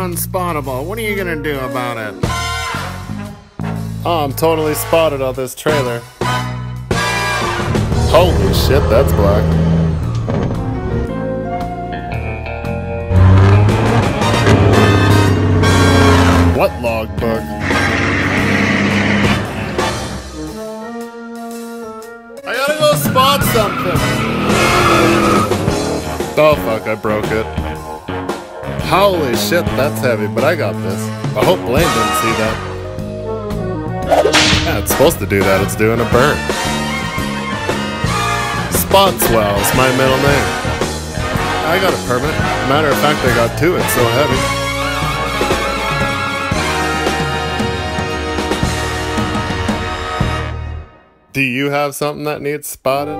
unspottable. What are you gonna do about it? Oh, I'm totally spotted on this trailer. Holy shit, that's black. What logbook? I gotta go spot something. Oh fuck, I broke it. Holy shit, that's heavy, but I got this. I hope Blaine didn't see that. Yeah, it's supposed to do that, it's doing a burn. Spotswell is my middle name. I got a permit. Matter of fact, I got two, it's so heavy. Do you have something that needs spotted?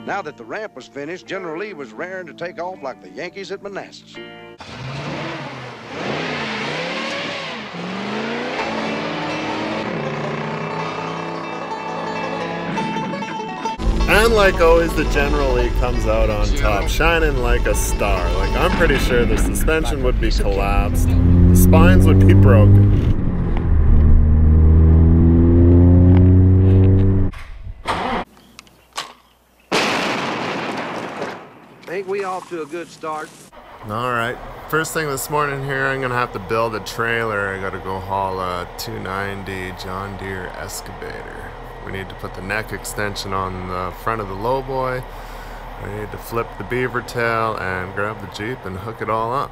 Now that the ramp was finished, General Lee was raring to take off like the Yankees at Manassas. And like always, the General Lee comes out on top, shining like a star. Like, I'm pretty sure the suspension would be collapsed, the spines would be broken. Ain't we off to a good start? Alright, first thing this morning here, I'm gonna have to build a trailer. I gotta go haul a 290 John Deere excavator. We need to put the neck extension on the front of the lowboy. We need to flip the beaver tail and grab the Jeep and hook it all up.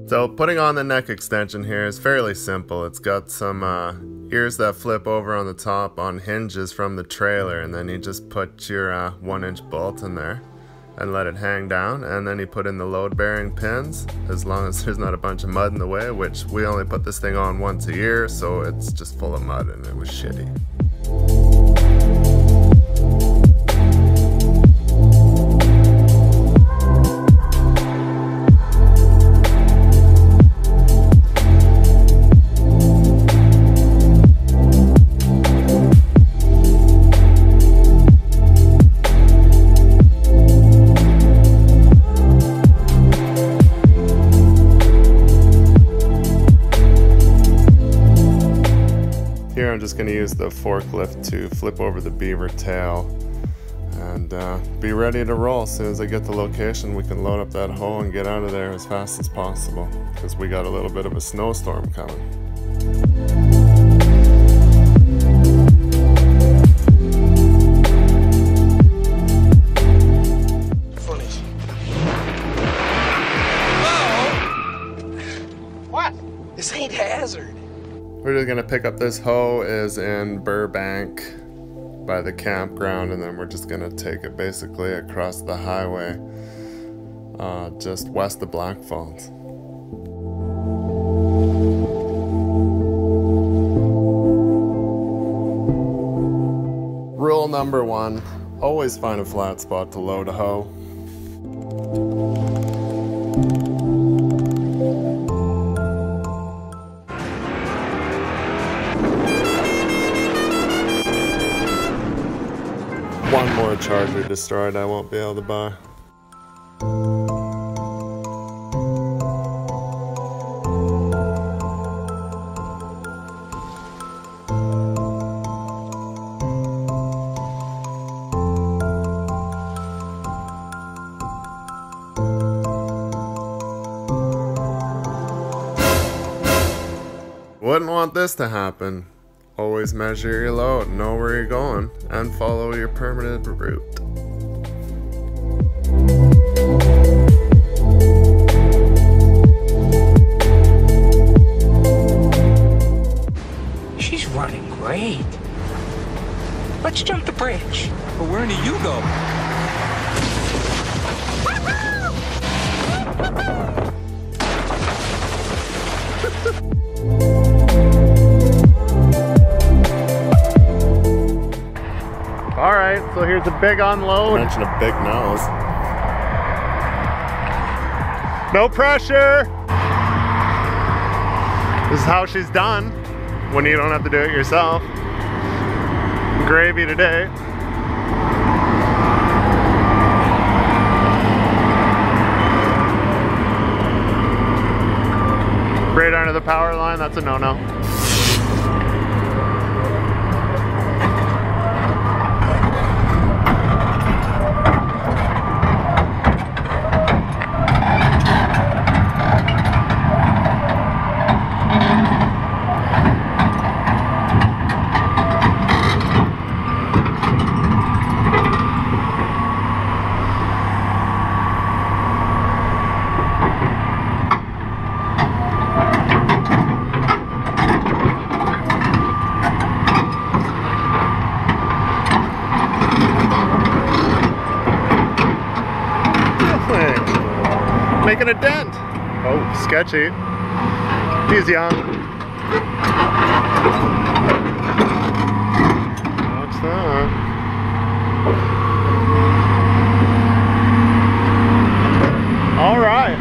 So putting on the neck extension here is fairly simple. It's got some ears that flip over on the top on hinges from the trailer, and then you just put your 1-inch bolt in there and let it hang down, and then you put in the load bearing pins, as long as there's not a bunch of mud in the way, which we only put this thing on once a year, so it's just full of mud and it was shitty. Here I'm just going to use the forklift to flip over the beaver tail and be ready to roll. As soon as I get the location, we can load up that hoe and get out of there as fast as possible, because we got a little bit of a snowstorm coming. What? This ain't hazzard. We're just gonna pick up this hoe is in Burbank by the campground, and then we're just gonna take it basically across the highway just west of Black Falls. Rule number 1, always find a flat spot to load a hoe. One more Charger destroyed I won't be able to buy. Wouldn't want this to happen. Always measure your load, know where you're going, and follow your permitted route. She's running great. Let's jump the bridge. But where do you go? There's a big unload. Mention a big nose. No pressure. This is how she's done when you don't have to do it yourself. Gravy today. Right under the power line, that's a no-no. Making a dent. Oh, sketchy. He's young. What's that? All right.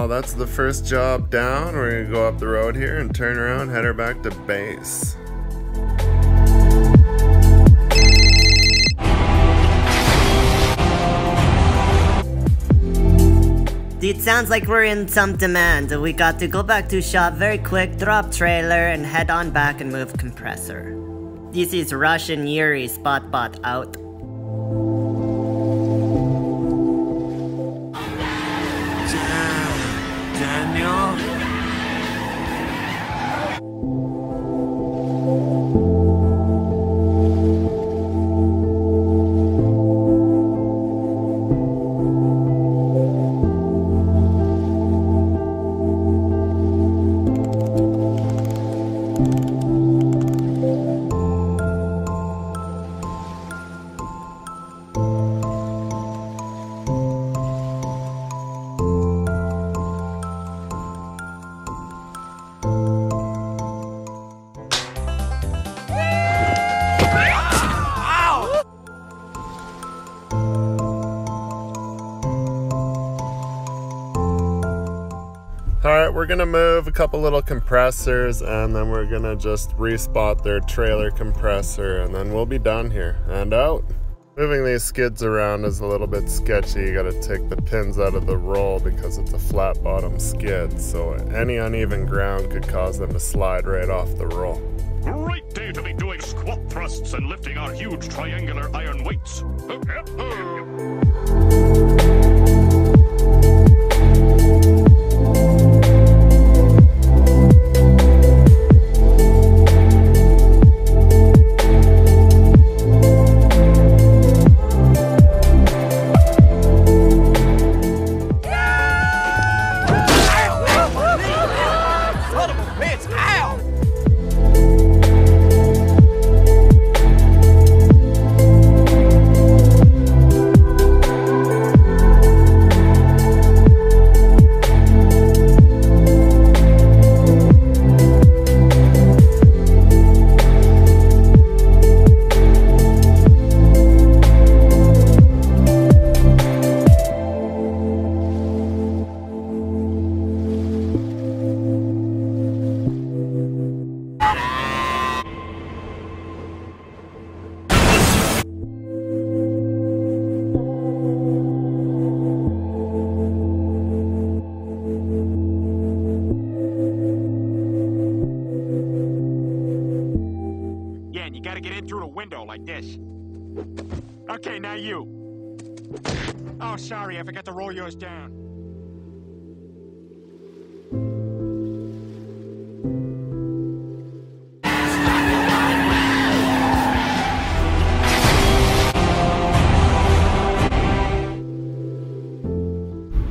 That's the first job down. We're gonna go up the road here and turn around, head her back to base. Dude, sounds like we're in some demand. We got to go back to shop very quick, drop trailer, and head on back and move compressor. This is Russian Yuri spot bot out. Alright, we're gonna move a couple little compressors and then we're gonna just respot their trailer compressor and then we'll be done here and out. Moving these skids around is a little bit sketchy. You gotta take the pins out of the roll because it's a flat bottom skid, so any uneven ground could cause them to slide right off the roll. Great day to be doing squat thrusts and lifting our huge triangular iron weights. gotta get in through the window like this. Okay, now you. Oh, sorry, I forgot to roll yours down.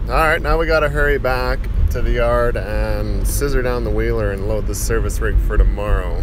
Alright, now we gotta hurry back to the yard and scissor down the wheeler and load the service rig for tomorrow.